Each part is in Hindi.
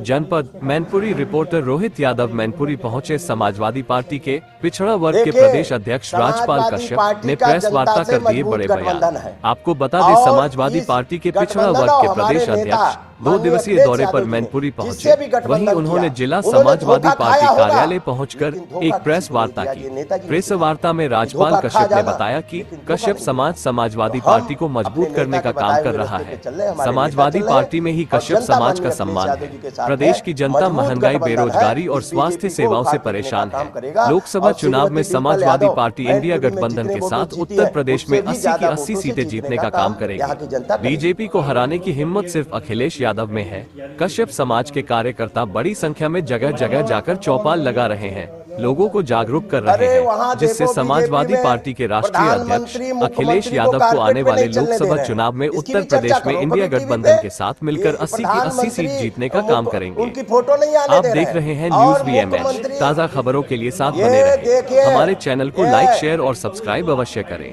जनपद मैनपुरी रिपोर्टर रोहित यादव मैनपुरी पहुंचे। समाजवादी पार्टी के पिछड़ा वर्ग के प्रदेश अध्यक्ष राजपाल कश्यप ने प्रेस वार्ता कर दिए बड़े बयान। आपको बता दें, समाजवादी पार्टी के पिछड़ा वर्ग के प्रदेश अध्यक्ष 2 दिवसीय दौरे पर मैनपुरी पहुंचे। वहीं उन्होंने जिला समाजवादी पार्टी कार्यालय पहुंचकर एक प्रेस वार्ता की। प्रेस वार्ता में राजपाल कश्यप ने बताया कि कश्यप समाज समाजवादी पार्टी को मजबूत करने का काम कर रहा है। समाजवादी पार्टी में ही कश्यप समाज का सम्मान है। प्रदेश की जनता महंगाई, बेरोजगारी और स्वास्थ्य सेवाओं से परेशान है। लोकसभा चुनाव में समाजवादी पार्टी इंडिया गठबंधन के साथ उत्तर प्रदेश में 80 की 80 सीटें जीतने का काम करेगी। बीजेपी को हराने की हिम्मत सिर्फ अखिलेश यादव में है। कश्यप समाज के कार्यकर्ता बड़ी संख्या में जगह जगह जाकर चौपाल लगा रहे हैं, लोगों को जागरूक कर रहे हैं, जिससे समाजवादी पार्टी के राष्ट्रीय अध्यक्ष अखिलेश यादव को आने वाले लोकसभा चुनाव में उत्तर प्रदेश में इंडिया गठबंधन के साथ मिलकर 80 की 80 सीट जीतने का काम करेंगे। आप देख रहे हैं न्यूज VMH। ताज़ा खबरों के लिए साथ बने रहें। हमारे चैनल को लाइक, शेयर और सब्सक्राइब अवश्य करें।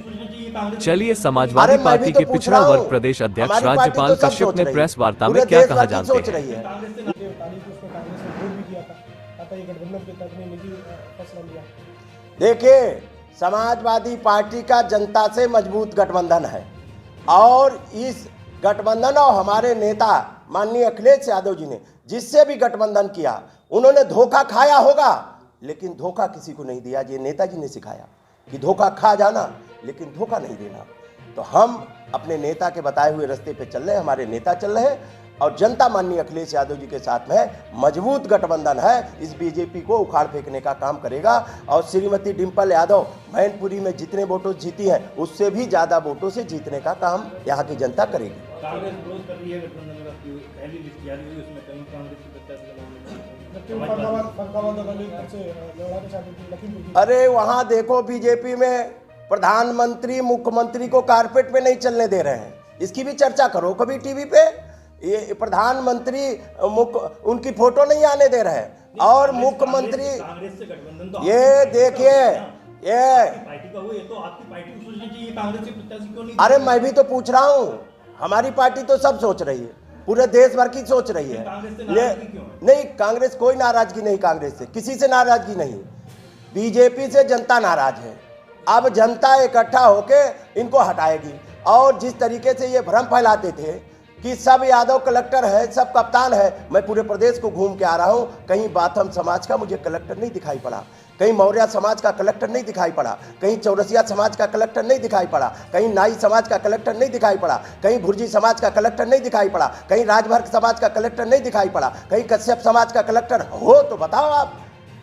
चलिए, समाजवादी पार्टी के पिछड़ा वर्ग प्रदेश अध्यक्ष राजपाल कश्यप ने प्रेस वार्ता में क्या कहा जानते हैं। देखिए, समाजवादी पार्टी का जनता से मजबूत गठबंधन है और इस गठबंधन और हमारे नेता माननीय अखिलेश यादव जी ने जिससे भी गठबंधन किया, उन्होंने धोखा खाया होगा, लेकिन धोखा किसी को नहीं दिया। ये नेताजी ने सिखाया कि धोखा खा जाना, लेकिन धोखा नहीं देना। तो हम अपने नेता के बताए हुए रास्ते पे चल रहे हैं, हमारे नेता चल रहे हैं और जनता माननीय अखिलेश यादव जी के साथ में मजबूत गठबंधन है। इस बीजेपी को उखाड़ फेंकने का काम करेगा और श्रीमती डिम्पल यादव मैनपुरी में जितने वोटों जीती हैं, उससे भी ज्यादा वोटों से जीतने का काम यहाँ की जनता करेगी। अरे वहाँ देखो, बीजेपी में प्रधानमंत्री मुख्यमंत्री को कारपेट पे नहीं चलने दे रहे हैं। इसकी भी चर्चा करो कभी टीवी पे। ये प्रधानमंत्री उनकी फोटो नहीं आने दे रहे हैं और मुख्यमंत्री ये देखिए, ये अरे मैं भी तो पूछ रहा हूँ, हमारी पार्टी तो सब सोच रही है, पूरे देश भर की सोच रही है। नहीं, कांग्रेस कोई नाराजगी नहीं, कांग्रेस से किसी से नाराजगी नहीं, बीजेपी से जनता नाराज है। अब जनता इकट्ठा होके इनको हटाएगी। और जिस तरीके से ये भ्रम फैलाते थे कि सब यादव कलेक्टर है, सब कप्तान है, मैं पूरे प्रदेश को घूम के आ रहा हूँ, कहीं बाथम समाज का मुझे कलेक्टर नहीं दिखाई पड़ा, कहीं मौर्य समाज का कलेक्टर नहीं दिखाई पड़ा, कहीं चौरसिया समाज का कलेक्टर नहीं दिखाई पड़ा, कहीं नाई समाज का कलेक्टर नहीं दिखाई पड़ा, कहीं भुर्जी समाज का कलेक्टर नहीं दिखाई पड़ा, कहीं राजभर समाज का कलेक्टर नहीं दिखाई पड़ा, कहीं कश्यप समाज का कलेक्टर हो तो बताओ आप।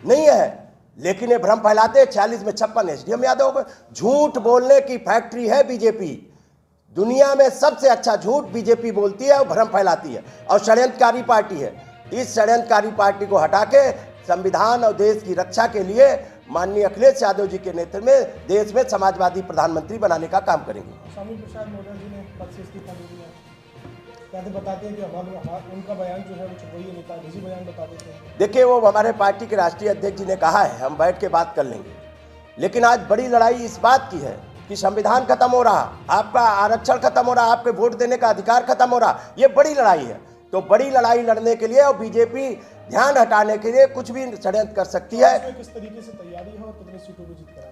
नहीं है, लेकिन ये भ्रम फैलाते। 46 में 56 SDM यादव को। झूठ बोलने की फैक्ट्री है बीजेपी। दुनिया में सबसे अच्छा झूठ बीजेपी बोलती है और भ्रम फैलाती है और षड्यंत्रकारी पार्टी है। इस षड्यंत्रकारी पार्टी को हटा के संविधान और देश की रक्षा के लिए माननीय अखिलेश यादव जी के नेतृत्व में देश में समाजवादी प्रधानमंत्री बनाने का काम करेंगे। स्वामी प्रसाद मौर्य जी ने पद से इस्तीफा दे दिया, कहते बताते हैं कि उनका बयान जो है वो छुपाइए नहीं था, निजी बयान बता देते हैं। देखिए, वो हमारे पार्टी के राष्ट्रीय अध्यक्ष जी ने कहा है, हम बैठ के बात कर लेंगे। लेकिन आज बड़ी लड़ाई इस बात की है कि संविधान खत्म हो रहा, आपका आरक्षण खत्म हो रहा, आपके वोट देने का अधिकार खत्म हो रहा। ये बड़ी लड़ाई है। तो बड़ी लड़ाई लड़ने के लिए और बीजेपी ध्यान हटाने के लिए कुछ भी षड्यंत्र कर सकती है। किस तरीके से तैयारी है और कितनी सीटों को जीत कर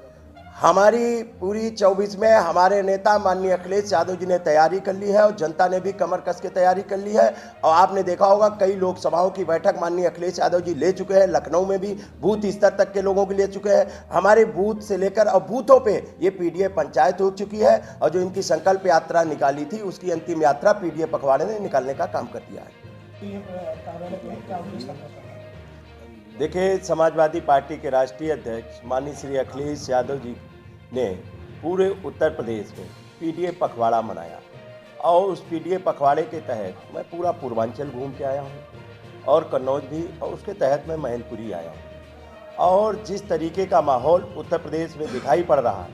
हमारी पूरी 24 में हमारे नेता माननीय अखिलेश यादव जी ने तैयारी कर ली है और जनता ने भी कमर कस के तैयारी कर ली है। और आपने देखा होगा कई लोकसभाओं की बैठक माननीय अखिलेश यादव जी ले चुके हैं। लखनऊ में भी बूथ स्तर तक के लोगों के ले चुके हैं। हमारे बूथ से लेकर और बूथों पे ये PDA पंचायत हो चुकी है और जो इनकी संकल्प यात्रा निकाली थी उसकी अंतिम यात्रा PDA पखवाड़े ने निकालने का काम कर दिया है। देखिए, समाजवादी पार्टी के राष्ट्रीय अध्यक्ष माननीय श्री अखिलेश यादव जी ने पूरे उत्तर प्रदेश में PDA पखवाड़ा मनाया और उस PDA पखवाड़े के तहत मैं पूरा पूर्वांचल घूम के आया हूँ और कन्नौज भी, और उसके तहत मैं मैनपुरी आया हूँ। और जिस तरीके का माहौल उत्तर प्रदेश में दिखाई पड़ रहा है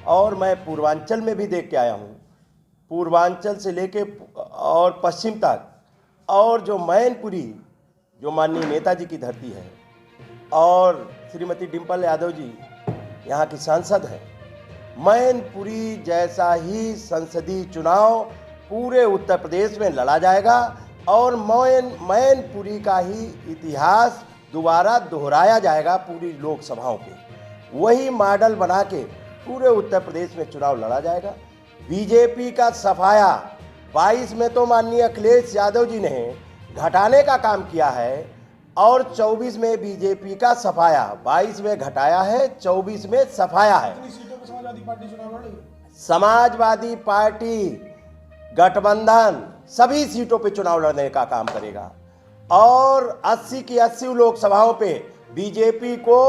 और मैं पूर्वांचल में भी देख के आया हूँ, पूर्वांचल से लेके और पश्चिम तक, और जो मैनपुरी जो माननीय नेताजी की धरती है और श्रीमती डिम्पल यादव जी यहाँ की सांसद है, मैनपुरी जैसा ही संसदीय चुनाव पूरे उत्तर प्रदेश में लड़ा जाएगा। और मैनपुरी का ही इतिहास दोबारा दोहराया जाएगा पूरी लोकसभाओं पे। वही मॉडल बना के पूरे उत्तर प्रदेश में चुनाव लड़ा जाएगा। बीजेपी का सफाया 22 में तो माननीय अखिलेश यादव जी ने घटाने का काम किया है और 24 में बीजेपी का सफाया, 22 में घटाया है, 24 में सफाया है। समाजवादी पार्टी गठबंधन सभी सीटों पे चुनाव लड़ने का काम करेगा और 80 की 80 लोकसभाओं पे बीजेपी को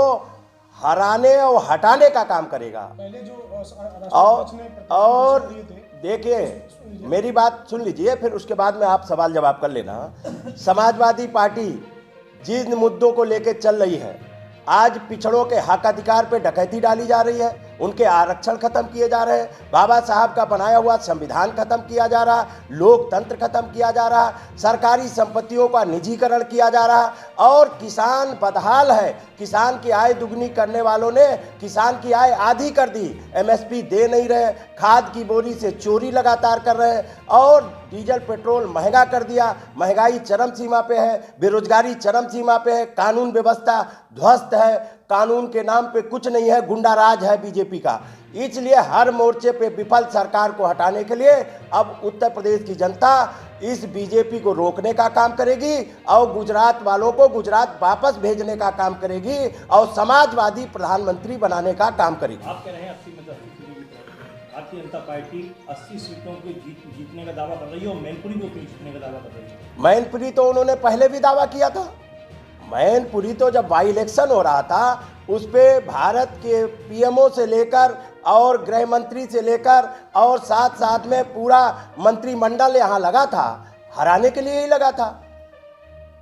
हराने और हटाने का काम करेगा। पहले जो और देखिए मेरी बात सुन लीजिए, फिर उसके बाद में आप सवाल जवाब कर लेना। समाजवादी पार्टी जिन मुद्दों को लेकर चल रही है, आज पिछड़ों के हक अधिकार पे डकैती डाली जा रही है, उनके आरक्षण खत्म किए जा रहे हैं, बाबा साहब का बनाया हुआ संविधान खत्म किया जा रहा, लोकतंत्र खत्म किया जा रहा, सरकारी संपत्तियों का निजीकरण किया जा रहा और किसान बदहाल है। किसान की आय दुगनी करने वालों ने किसान की आय आधी कर दी, एमएसपी दे नहीं रहे, खाद की बोरी से चोरी लगातार कर रहे और डीजल पेट्रोल महंगा कर दिया। महंगाई चरम सीमा पे है, बेरोजगारी चरम सीमा पे है, कानून व्यवस्था ध्वस्त है, कानून के नाम पे कुछ नहीं है, गुंडा राज है बीजेपी का। इसलिए हर मोर्चे पे विफल सरकार को हटाने के लिए अब उत्तर प्रदेश की जनता इस बीजेपी को रोकने का काम करेगी और गुजरात वालों को गुजरात वापस भेजने का काम करेगी और समाजवादी प्रधानमंत्री बनाने का काम करेगी। आप कह रहे हैं 80 में भारतीय जनता पार्टी 80 सीटों के जीतने का दावा कर रही है और मैनपुरी को क्यों जीतने का दावा कर रही है? मैनपुरी तो उन्होंने पहले भी दावा किया था। मैनपुरी तो जब बाई इलेक्शन हो रहा था उस पे भारत के पीएमओ से लेकर और गृह मंत्री से लेकर और साथ साथ में पूरा मंत्रिमंडल यहाँ लगा था, हराने के लिए ही लगा था।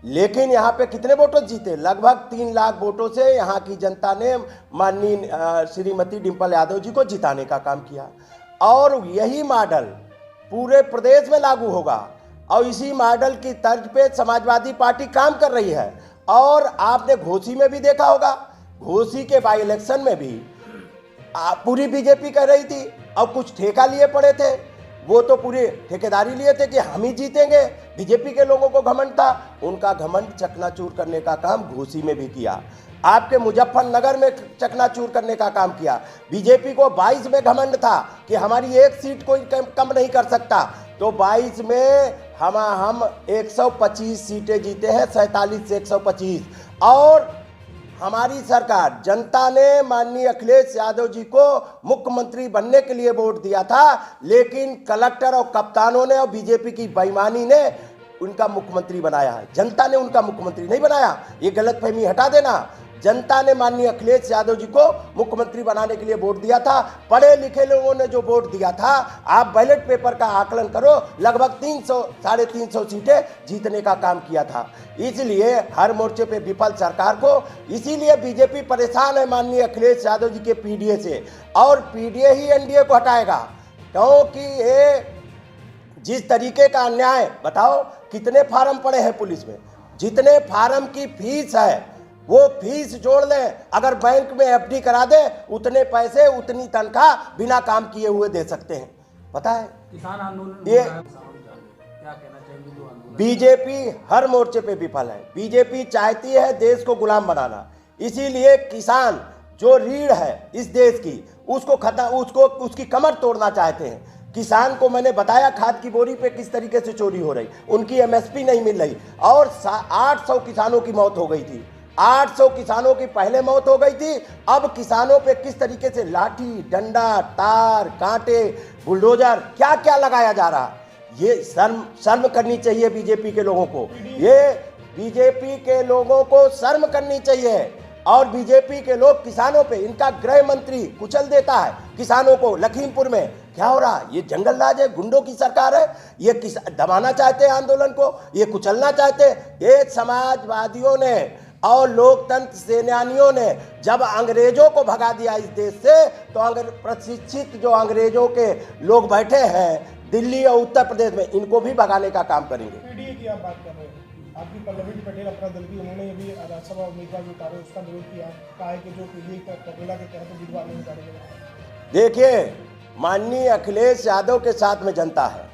लेकिन यहाँ पे कितने वोटों जीते? लगभग 3 लाख वोटों से यहाँ की जनता ने माननीय श्रीमती डिम्पल यादव जी को जिताने का काम किया और यही मॉडल पूरे प्रदेश में लागू होगा और इसी मॉडल की तर्ज पे समाजवादी पार्टी काम कर रही है। और आपने घोसी में भी देखा होगा, घोसी के बाई इलेक्शन में भी पूरी बीजेपी कर रही थी और कुछ ठेका लिए पड़े थे, वो तो पूरी ठेकेदारी लिए थे कि हम ही जीतेंगे। बीजेपी के लोगों को घमंड था, उनका घमंड चकनाचूर करने का काम घोसी में भी किया। आपके मुजफ्फरनगर में चकनाचूर करने का काम किया। बीजेपी को 22 में घमंड था कि हमारी एक सीट कोई कम नहीं कर सकता, तो 22 में हम 125 सीटें जीते हैं, 47 से 125। और हमारी सरकार, जनता ने माननीय अखिलेश यादव जी को मुख्यमंत्री बनने के लिए वोट दिया था, लेकिन कलेक्टर और कप्तानों ने और बीजेपी की बेईमानी ने उनका मुख्यमंत्री बनाया है। जनता ने उनका मुख्यमंत्री नहीं बनाया, ये गलतफहमी हटा देना। जनता ने माननीय अखिलेश यादव जी को मुख्यमंत्री बनाने के लिए वोट दिया था। पढ़े लिखे लोगों ने जो वोट दिया था, आप बैलेट पेपर का आकलन करो, लगभग 300 साढ़े 300 सीटें जीतने का काम किया था। इसलिए हर मोर्चे पे विफल सरकार को, इसीलिए बीजेपी परेशान है माननीय अखिलेश यादव जी के पीडीए से, और पीडीए ही एनडीए को हटाएगा। क्योंकि ये जिस तरीके का अन्याय, बताओ कितने फार्म पड़े हैं पुलिस में, जितने फार्म की फीस है वो फीस जोड़ लें, अगर बैंक में एफडी करा दे, उतने पैसे उतनी तनख्वाह बिना काम किए हुए दे सकते हैं। पता है किसान आंदोलन ये क्या कहना चाहिए? बीजेपी हर मोर्चे पे विफल है। बीजेपी चाहती है देश को गुलाम बनाना, इसीलिए किसान जो रीढ़ है इस देश की, उसकी कमर तोड़ना चाहते हैं। किसान को मैंने बताया खाद की बोरी पे किस तरीके से चोरी हो रही, उनकी एमएसपी नहीं मिल रही और 800 किसानों की मौत हो गई थी। 800 किसानों की पहले मौत हो गई थी, अब किसानों पे किस तरीके से लाठी डंडा तार कांटे बुलडोजर क्या क्या लगाया जा रहा। ये शर्म करनी चाहिए बीजेपी के लोगों को, ये बीजेपी के लोगों को शर्म करनी चाहिए। और बीजेपी के लोग किसानों पे, इनका गृह मंत्री कुचल देता है किसानों को। लखीमपुर में क्या हो रहा, ये जंगल राज है, गुंडों की सरकार है, ये दबाना चाहते हैं आंदोलन को, ये कुचलना चाहते हैं। ये समाजवादियों ने और लोकतंत्र सेनानियों ने जब अंग्रेजों को भगा दिया इस देश से, तो प्रशिक्षित जो अंग्रेजों के लोग बैठे हैं दिल्ली और उत्तर प्रदेश में, इनको भी भगाने का काम करेंगे। पीडीए की आप बात कर रहे हैं, आपकी पल्लवी पटेल अपना दल की, उन्होंने ये भी राज्यसभा उम्मीदवार जो उतारे उसका विरोध किया, कहा है कि जो पीडीए का कटेला के तहत उम्मीदवार नहीं उतारे गए। देखिए, माननीय अखिलेश यादव के साथ में जनता है,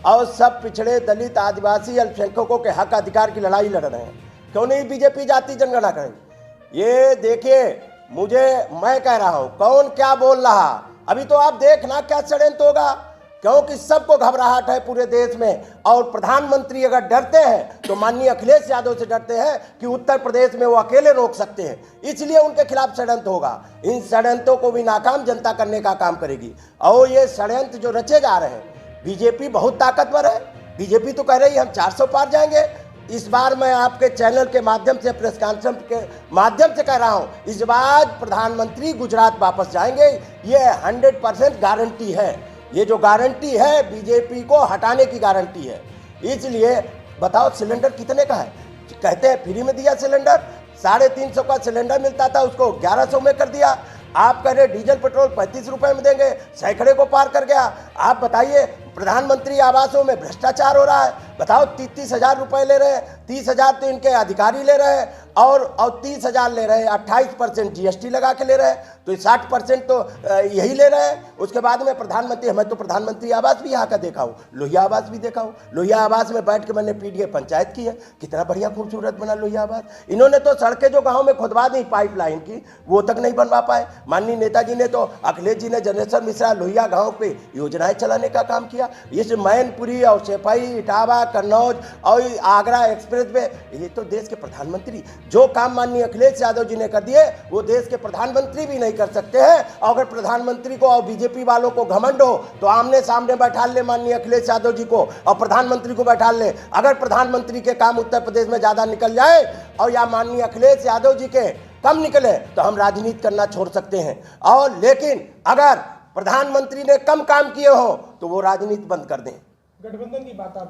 और सब पिछड़े दलित आदिवासी अल्पसंख्यकों के हक अधिकार की लड़ाई लड़ रहे हैं। क्यों नहीं बीजेपी जाति जनगणना करेगी? ये देखिए, मैं कह रहा हूं, कौन क्या बोल रहा, अभी तो आप देखना क्या षड्यंत्र होगा, क्योंकि सबको घबराहट है पूरे देश में। और प्रधानमंत्री अगर डरते हैं तो माननीय अखिलेश यादव से डरते हैं कि उत्तर प्रदेश में वो अकेले रोक सकते हैं, इसलिए उनके खिलाफ षड्यंत्र होगा। इन षड्यंत्रों को भी नाकाम जनता करने का काम करेगी। और ये षड्यंत्र जो रचे जा रहे हैं, बीजेपी बहुत ताकतवर है। बीजेपी तो कह रही है हम 400 पार जाएंगे। इस बार मैं आपके चैनल के माध्यम से, प्रेस कॉन्फ्रेंस के माध्यम से कह रहा हूं, इस बार प्रधानमंत्री गुजरात वापस जाएंगे। ये 100% गारंटी है। ये जो गारंटी है बीजेपी को हटाने की गारंटी है। इसलिए बताओ सिलेंडर कितने का है? कहते हैं फ्री में दिया सिलेंडर, 350 का सिलेंडर मिलता था, उसको 1100 में कर दिया। आप कह रहे डीजल पेट्रोल 35 रुपए में देंगे, सैकड़े को पार कर गया। आप बताइए, प्रधानमंत्री आवासों में भ्रष्टाचार हो रहा है। बताओ 30,000 रुपए ले रहे हैं, 30,000 तो इनके अधिकारी ले रहे हैं और 30,000 ले रहे हैं, 28% जीएसटी लगा के ले रहे हैं, तो 60% तो यही ले रहे हैं। उसके बाद में प्रधानमंत्री, मैं तो प्रधानमंत्री आवास भी यहाँ का देखा हूँ, लोहिया आवास भी देखा हूँ। लोहिया आवास में बैठ के मैंने पीडीए पंचायत की है, कितना बढ़िया खूबसूरत बना लोहिया आवास। इन्होंने तो सड़कें जो गाँव में खुदवा दी पाइपलाइन की, वो तक नहीं बनवा पाए। माननीय नेताजी ने तो, अखिलेश जी ने जनेश्वर मिश्रा लोहिया गाँव पे योजनाएं चलाने का काम किया। ये मैनपुरी और सेफई, इटावा, कन्नौज और आगरा एक्सप्रेस वे, ये तो देश के प्रधानमंत्री, जो काम माननीय अखिलेश यादव जी ने कर दिए वो देश के प्रधानमंत्री भी नहीं कर सकते हैं। और अगर प्रधानमंत्री को और बीजेपी वालों को घमंड हो तो आमने सामने बैठा ले माननीय अखिलेश यादव जी को और प्रधानमंत्री को बैठा ले। अगर प्रधानमंत्री के काम उत्तर प्रदेश में ज्यादा निकल जाए और या माननीय अखिलेश यादव जी के कम निकले तो हम राजनीति करना छोड़ सकते हैं। और लेकिन अगर प्रधानमंत्री ने कम काम किए हो तो वो राजनीति बंद कर दें। गठबंधन की बात आप